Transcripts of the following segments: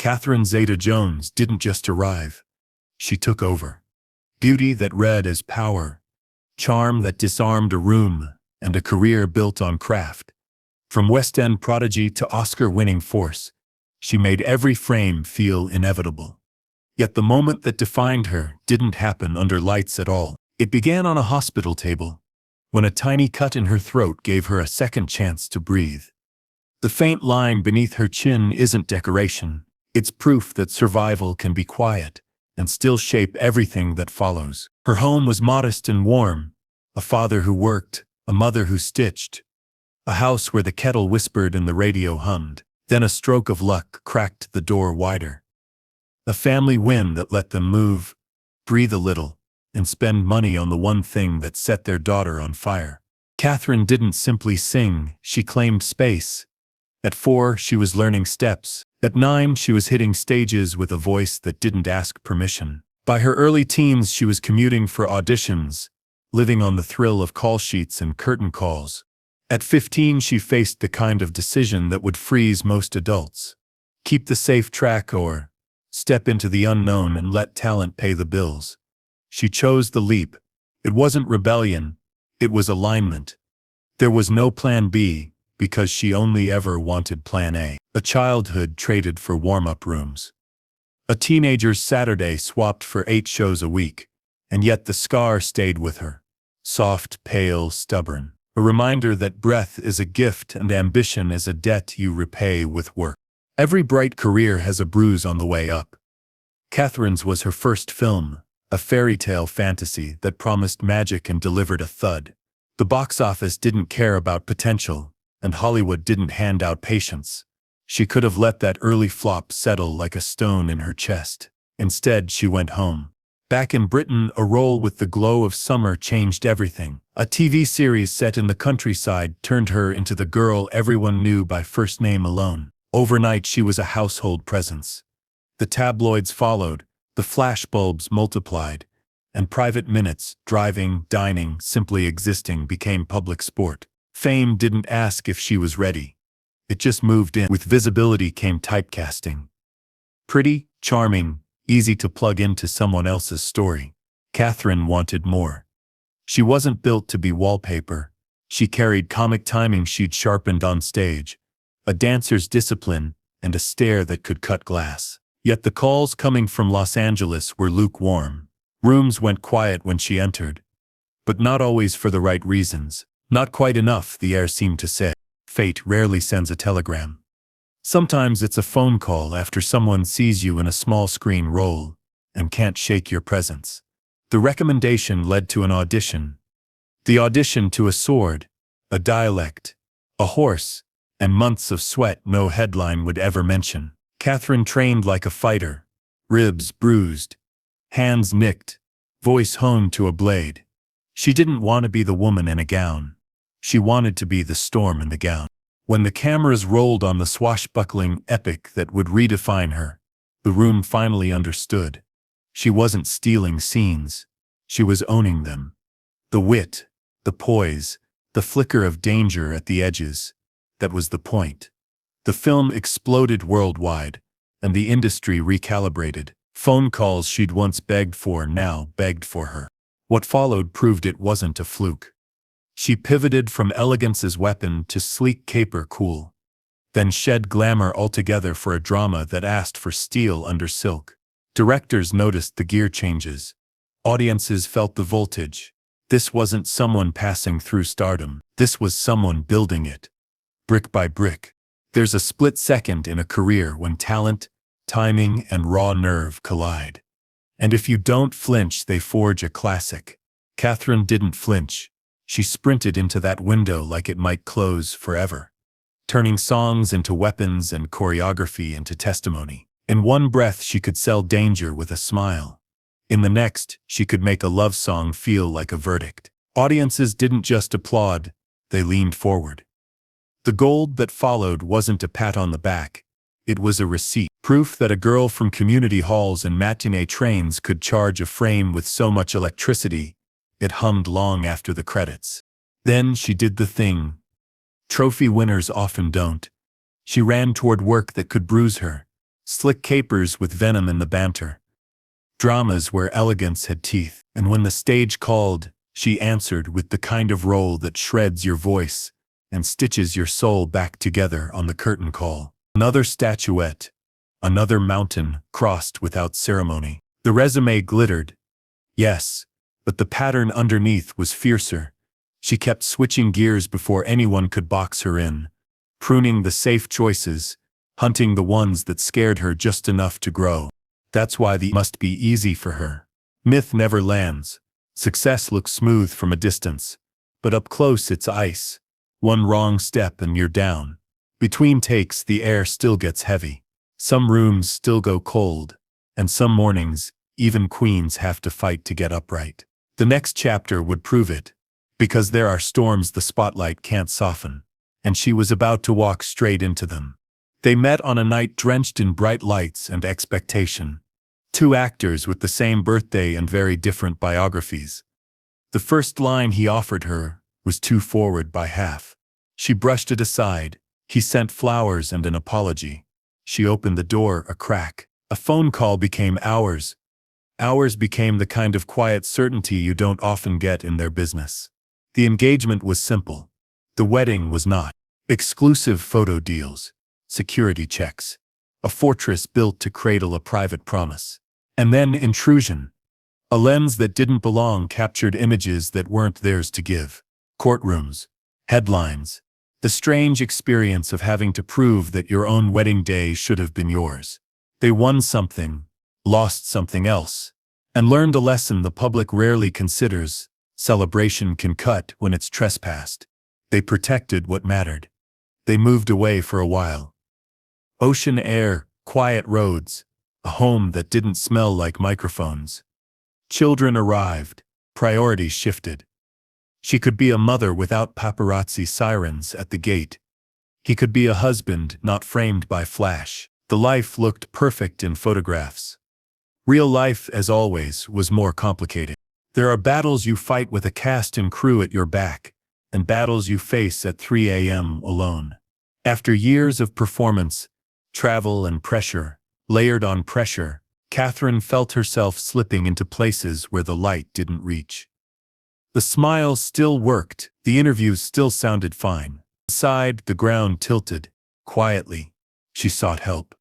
Catherine Zeta-Jones didn't just arrive. She took over. Beauty that read as power, charm that disarmed a room, and a career built on craft. From West End prodigy to Oscar-winning force, she made every frame feel inevitable. Yet the moment that defined her didn't happen under lights at all. It began on a hospital table, when a tiny cut in her throat gave her a second chance to breathe. The faint line beneath her chin isn't decoration. It's proof that survival can be quiet and still shape everything that follows. Her home was modest and warm. A father who worked, a mother who stitched. A house where the kettle whispered and the radio hummed. Then a stroke of luck cracked the door wider. A family whim that let them move, breathe a little, and spend money on the one thing that set their daughter on fire. Catherine didn't simply sing, she claimed space. At 4, she was learning steps. At 9, she was hitting stages with a voice that didn't ask permission. By her early teens, she was commuting for auditions, living on the thrill of call sheets and curtain calls. At 15, she faced the kind of decision that would freeze most adults. Keep the safe track or step into the unknown and let talent pay the bills. She chose the leap. It wasn't rebellion, it was alignment. There was no plan B, because she only ever wanted plan A. A childhood traded for warm-up rooms. A teenager's Saturday swapped for 8 shows a week, and yet the scar stayed with her. Soft, pale, stubborn. A reminder that breath is a gift and ambition is a debt you repay with work. Every bright career has a bruise on the way up. Catherine's was her first film, a fairy tale fantasy that promised magic and delivered a thud. The box office didn't care about potential, and Hollywood didn't hand out patience. She could have let that early flop settle like a stone in her chest. Instead, she went home. Back in Britain, a role with the glow of summer changed everything. A TV series set in the countryside turned her into the girl everyone knew by first name alone. Overnight, she was a household presence. The tabloids followed, the flashbulbs multiplied, and private minutes, driving, dining, simply existing became public sport. Fame didn't ask if she was ready. It just moved in. With visibility came typecasting. Pretty, charming, easy to plug into someone else's story. Catherine wanted more. She wasn't built to be wallpaper. She carried comic timing she'd sharpened on stage, a dancer's discipline, and a stare that could cut glass. Yet the calls coming from Los Angeles were lukewarm. Rooms went quiet when she entered, but not always for the right reasons. Not quite enough, the air seemed to say. Fate rarely sends a telegram. Sometimes it's a phone call after someone sees you in a small screen role and can't shake your presence. The recommendation led to an audition. The audition to a sword, a dialect, a horse, and months of sweat no headline would ever mention. Catherine trained like a fighter, ribs bruised, hands nicked, voice honed to a blade. She didn't want to be the woman in a gown. She wanted to be the storm in the gown. When the cameras rolled on the swashbuckling epic that would redefine her, the room finally understood. She wasn't stealing scenes. She was owning them. The wit, the poise, the flicker of danger at the edges. That was the point. The film exploded worldwide, and the industry recalibrated. Phone calls she'd once begged for now begged for her. What followed proved it wasn't a fluke. She pivoted from elegance as weapon to sleek caper cool, then shed glamour altogether for a drama that asked for steel under silk. Directors noticed the gear changes. Audiences felt the voltage. This wasn't someone passing through stardom. This was someone building it, brick by brick. There's a split second in a career when talent, timing, and raw nerve collide. And if you don't flinch, they forge a classic. Catherine didn't flinch. She sprinted into that window like it might close forever, turning songs into weapons and choreography into testimony. In one breath, she could sell danger with a smile. In the next, she could make a love song feel like a verdict. Audiences didn't just applaud, they leaned forward. The gold that followed wasn't a pat on the back. It was a receipt, proof that a girl from community halls and matinee trains could charge a frame with so much electricity. It hummed long after the credits. Then she did the thing trophy winners often don't. She ran toward work that could bruise her, slick capers with venom in the banter, dramas where elegance had teeth, and when the stage called, she answered with the kind of role that shreds your voice and stitches your soul back together on the curtain call. Another statuette, another mountain crossed without ceremony. The resume glittered, yes, but the pattern underneath was fiercer. She kept switching gears before anyone could box her in, pruning the safe choices, hunting the ones that scared her just enough to grow. That's why the must be easy for her. Myth never lands. Success looks smooth from a distance, but up close it's ice. One wrong step and you're down. Between takes the air still gets heavy. Some rooms still go cold, and some mornings, even queens have to fight to get upright. The next chapter would prove it, because there are storms the spotlight can't soften, and she was about to walk straight into them. They met on a night drenched in bright lights and expectation. Two actors with the same birthday and very different biographies. The first line he offered her was too forward by half. She brushed it aside. He sent flowers and an apology. She opened the door a crack. A phone call became hours. Hours became the kind of quiet certainty you don't often get in their business. The engagement was simple. The wedding was not. Exclusive photo deals, security checks, a fortress built to cradle a private promise. And then intrusion. A lens that didn't belong captured images that weren't theirs to give. Courtrooms, headlines, the strange experience of having to prove that your own wedding day should have been yours. They won something, lost something else, and learned a lesson the public rarely considers. Celebration can cut when it's trespassed. They protected what mattered. They moved away for a while. Ocean air, quiet roads, a home that didn't smell like microphones. Children arrived, priorities shifted. She could be a mother without paparazzi sirens at the gate. He could be a husband not framed by flash. The life looked perfect in photographs. Real life, as always, was more complicated. There are battles you fight with a cast and crew at your back, and battles you face at 3 a.m. alone. After years of performance, travel and pressure, layered on pressure, Catherine felt herself slipping into places where the light didn't reach. The smile still worked, the interviews still sounded fine. Inside, the ground tilted. Quietly, she sought help.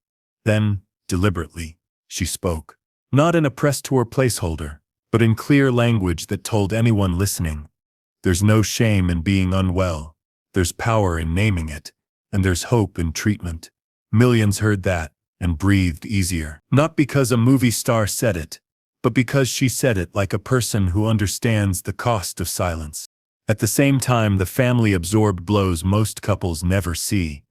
Then, deliberately, she spoke. Not in a press tour placeholder, but in clear language that told anyone listening. There's no shame in being unwell. There's power in naming it, and there's hope in treatment. Millions heard that and breathed easier. Not because a movie star said it, but because she said it like a person who understands the cost of silence. At the same time, the family absorbed blows most couples never see.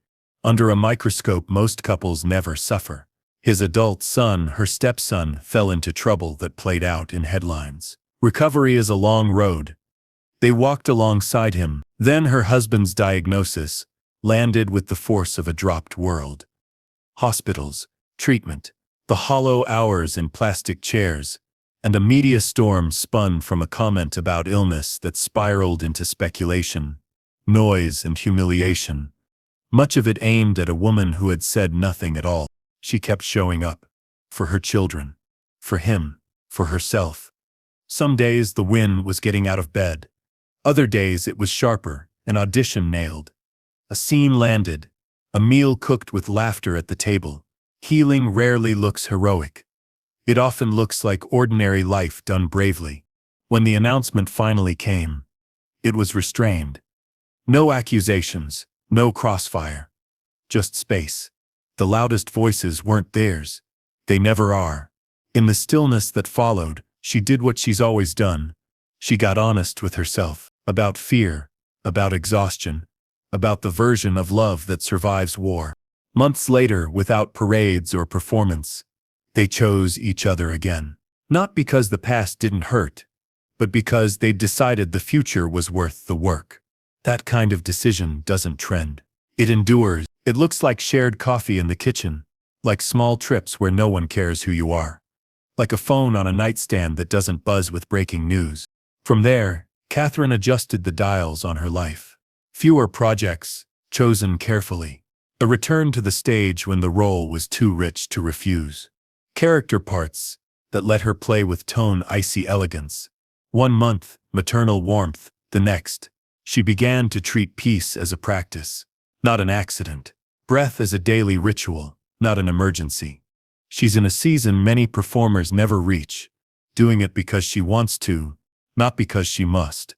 Under a microscope, most couples never suffer. His adult son, her stepson, fell into trouble that played out in headlines. Recovery is a long road. They walked alongside him. Then her husband's diagnosis landed with the force of a dropped world. Hospitals, treatment, the hollow hours in plastic chairs, and a media storm spun from a comment about illness that spiraled into speculation, noise, and humiliation. Much of it aimed at a woman who had said nothing at all. She kept showing up. For her children. For him. For herself. Some days the win was getting out of bed. Other days it was sharper, an audition nailed. A scene landed. A meal cooked with laughter at the table. Healing rarely looks heroic. It often looks like ordinary life done bravely. When the announcement finally came, it was restrained. No accusations, no crossfire. Just space. The loudest voices weren't theirs. They never are. In the stillness that followed, she did what she's always done. She got honest with herself, about fear, about exhaustion, about the version of love that survives war. Months later, without parades or performance, they chose each other again. Not because the past didn't hurt, but because they'd decided the future was worth the work. That kind of decision doesn't trend. It endures. It looks like shared coffee in the kitchen, like small trips where no one cares who you are, like a phone on a nightstand that doesn't buzz with breaking news. From there, Catherine adjusted the dials on her life. Fewer projects, chosen carefully. A return to the stage when the role was too rich to refuse. Character parts that let her play with tone, icy elegance. 1 month, maternal warmth. The next, she began to treat peace as a practice, not an accident. Breath as a daily ritual, not an emergency. She's in a season many performers never reach, doing it because she wants to, not because she must.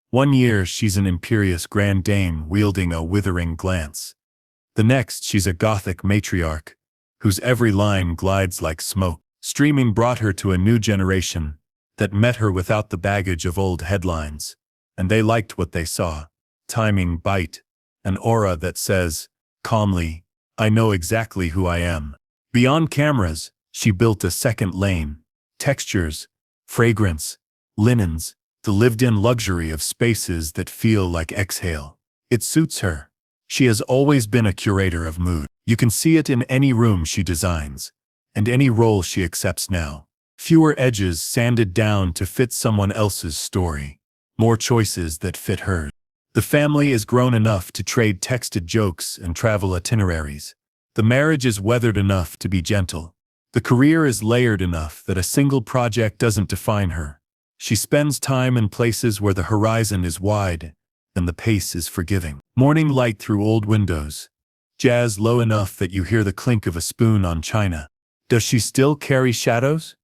1 year she's an imperious grand dame wielding a withering glance. The next she's a gothic matriarch, whose every line glides like smoke. Streaming brought her to a new generation that met her without the baggage of old headlines, and they liked what they saw. Timing, bite, an aura that says, calmly, I know exactly who I am. Beyond cameras, she built a second lane. Textures, fragrance, linens, the lived-in luxury of spaces that feel like exhale. It suits her. She has always been a curator of mood. You can see it in any room she designs, and any role she accepts now. Fewer edges sanded down to fit someone else's story. More choices that fit hers. The family is grown enough to trade texted jokes and travel itineraries. The marriage is weathered enough to be gentle. The career is layered enough that a single project doesn't define her. She spends time in places where the horizon is wide and the pace is forgiving. Morning light through old windows. Jazz low enough that you hear the clink of a spoon on china. Does she still carry shadows?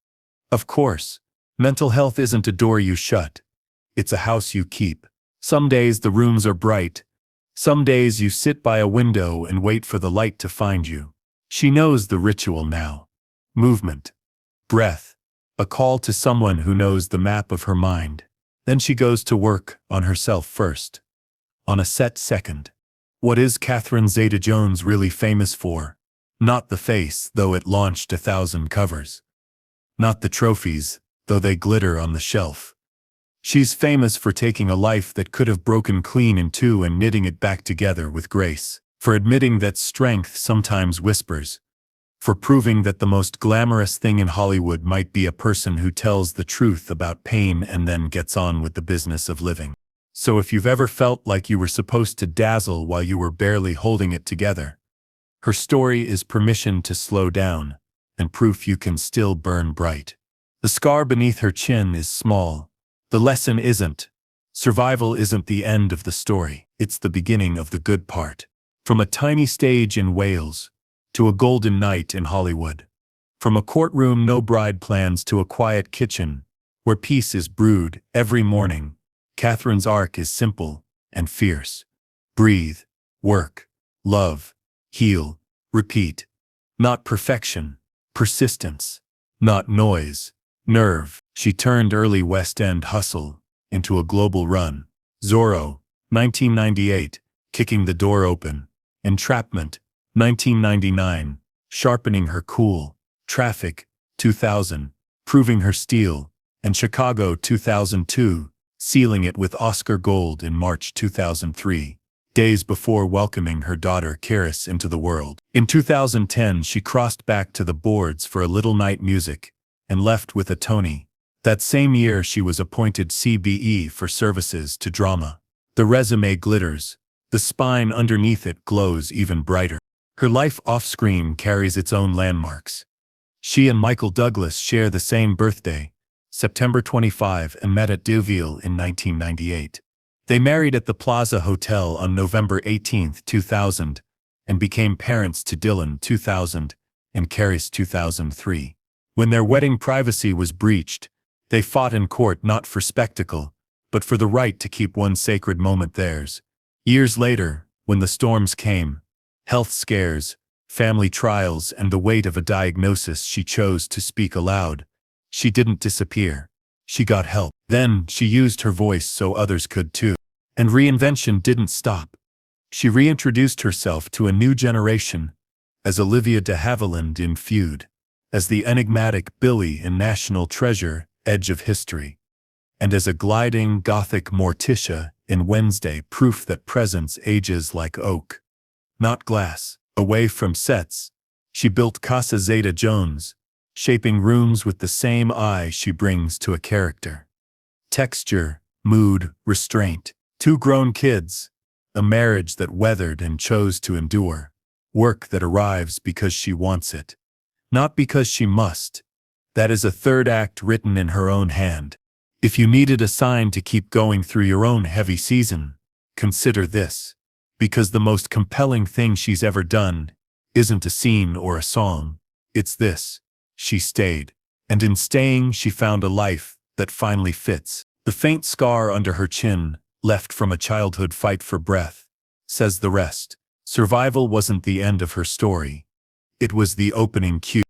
Of course. Mental health isn't a door you shut. It's a house you keep. Some days the rooms are bright. Some days you sit by a window and wait for the light to find you. She knows the ritual now. Movement. Breath. A call to someone who knows the map of her mind. Then she goes to work on herself first. On a set second. What is Catherine Zeta-Jones really famous for? Not the face, though it launched 1,000 covers. Not the trophies, though they glitter on the shelf. She's famous for taking a life that could have broken clean in two and knitting it back together with grace. For admitting that strength sometimes whispers. For proving that the most glamorous thing in Hollywood might be a person who tells the truth about pain and then gets on with the business of living. So if you've ever felt like you were supposed to dazzle while you were barely holding it together, her story is permission to slow down, and proof you can still burn bright. The scar beneath her chin is small. The lesson isn't. Survival isn't the end of the story. It's the beginning of the good part. From a tiny stage in Wales, to a golden night in Hollywood. From a courtroom no bride plans to a quiet kitchen, where peace is brewed every morning, Catherine's arc is simple and fierce. Breathe, work, love, heal, repeat. Not perfection, persistence. Not noise, nerve. She turned early West End hustle into a global run. Zorro, 1998, kicking the door open. Entrapment, 1999, sharpening her cool. Traffic, 2000, proving her steel. And Chicago, 2002, sealing it with Oscar Gold in March 2003, days before welcoming her daughter Karis into the world. In 2010, she crossed back to the boards for A Little Night Music and left with a Tony. That same year, she was appointed CBE for services to drama. The resume glitters. The spine underneath it glows even brighter. Her life off-screen carries its own landmarks. She and Michael Douglas share the same birthday, September 25, and met at Deauville in 1998. They married at the Plaza Hotel on November 18, 2000, and became parents to Dylan 2000 and Karis 2003. When their wedding privacy was breached, they fought in court not for spectacle, but for the right to keep one sacred moment theirs. Years later, when the storms came, health scares, family trials, and the weight of a diagnosis, she chose to speak aloud. She didn't disappear. She got help. Then, she used her voice so others could too. And reinvention didn't stop. She reintroduced herself to a new generation, as Olivia de Havilland in Feud, as the enigmatic Billy in National Treasure, Edge of History, and as a gliding Gothic Morticia in Wednesday, proof that presence ages like oak, not glass. Away from sets, she built Casa Zeta-Jones, shaping rooms with the same eye she brings to a character. Texture, mood, restraint. 2 grown kids, a marriage that weathered and chose to endure. Work that arrives because she wants it, not because she must. That is a third act written in her own hand. If you needed a sign to keep going through your own heavy season, consider this. Because the most compelling thing she's ever done isn't a scene or a song. It's this. She stayed. And in staying, she found a life that finally fits. The faint scar under her chin, left from a childhood fight for breath, says the rest. Survival wasn't the end of her story. It was the opening cue.